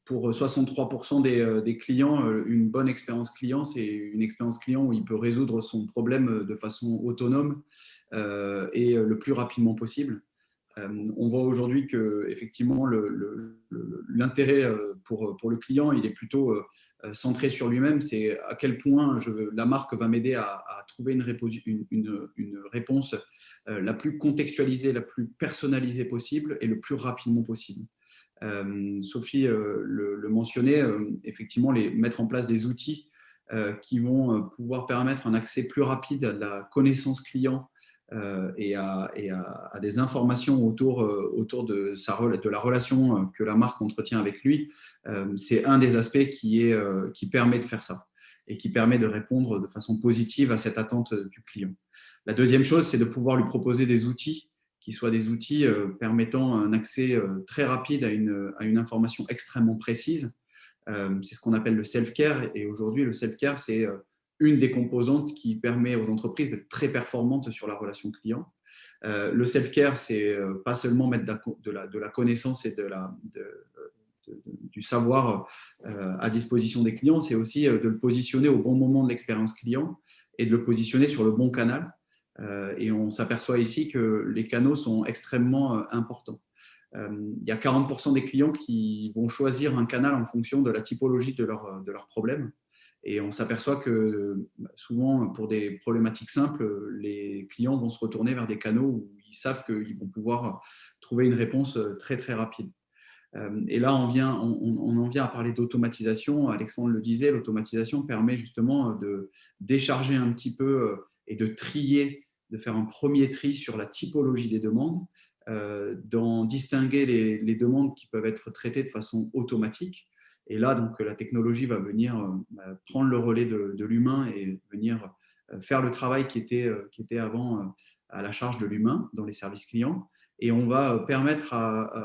pour 63% des clients, une bonne expérience client, c'est une expérience client où il peut résoudre son problème de façon autonome et le plus rapidement possible. On voit aujourd'hui que effectivement l'intérêt pour le client, il est plutôt centré sur lui-même. C'est à quel point la marque va m'aider à trouver une réponse la plus contextualisée, la plus personnalisée possible et le plus rapidement possible. Sophie le mentionnait, effectivement, mettre en place des outils qui vont pouvoir permettre un accès plus rapide à de la connaissance client et à des informations autour de la relation que la marque entretient avec lui, c'est un des aspects qui permet de faire ça et qui permet de répondre de façon positive à cette attente du client. La deuxième chose, c'est de pouvoir lui proposer des outils qui soient des outils permettant un accès très rapide à une information extrêmement précise. C'est ce qu'on appelle le self-care. Et aujourd'hui, le self-care, c'est une des composantes qui permet aux entreprises d'être très performantes sur la relation client. Le self-care, c'est pas seulement mettre de la connaissance et du savoir à disposition des clients, c'est aussi de le positionner au bon moment de l'expérience client et de le positionner sur le bon canal. Et on s'aperçoit ici que les canaux sont extrêmement importants. Il y a 40% des clients qui vont choisir un canal en fonction de la typologie de leur problème. Et on s'aperçoit que souvent, pour des problématiques simples, les clients vont se retourner vers des canaux où ils savent qu'ils vont pouvoir trouver une réponse très, très rapide. Et là, on en vient à parler d'automatisation. Alexandre le disait, l'automatisation permet justement de décharger un petit peu et de trier, de faire un premier tri sur la typologie des demandes, d'en distinguer les demandes qui peuvent être traitées de façon automatique. Et là, donc, la technologie va venir prendre le relais de l'humain et venir faire le travail qui était avant à la charge de l'humain dans les services clients. Et on va permettre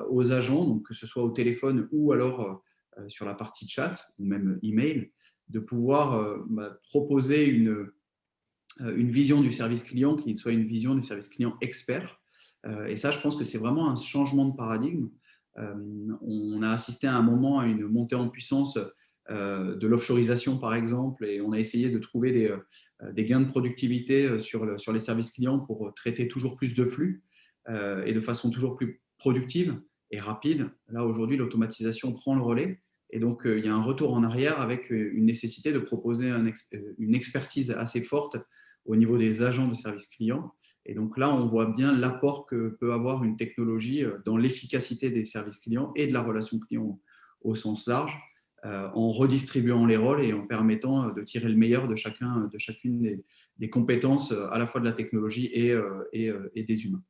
aux agents, donc que ce soit au téléphone ou alors sur la partie chat ou même email, de pouvoir proposer une vision du service client qui soit une vision du service client expert. Et ça, je pense que c'est vraiment un changement de paradigme. On a assisté à un moment à une montée en puissance de l'offshoreisation, par exemple, et on a essayé de trouver des gains de productivité sur les services clients pour traiter toujours plus de flux et de façon toujours plus productive et rapide. Là, aujourd'hui, l'automatisation prend le relais. Et donc, il y a un retour en arrière avec une nécessité de proposer une expertise assez forte au niveau des agents de service client. Et donc là, on voit bien l'apport que peut avoir une technologie dans l'efficacité des services clients et de la relation client au sens large, en redistribuant les rôles et en permettant de tirer le meilleur de chacune des compétences, à la fois de la technologie et des humains.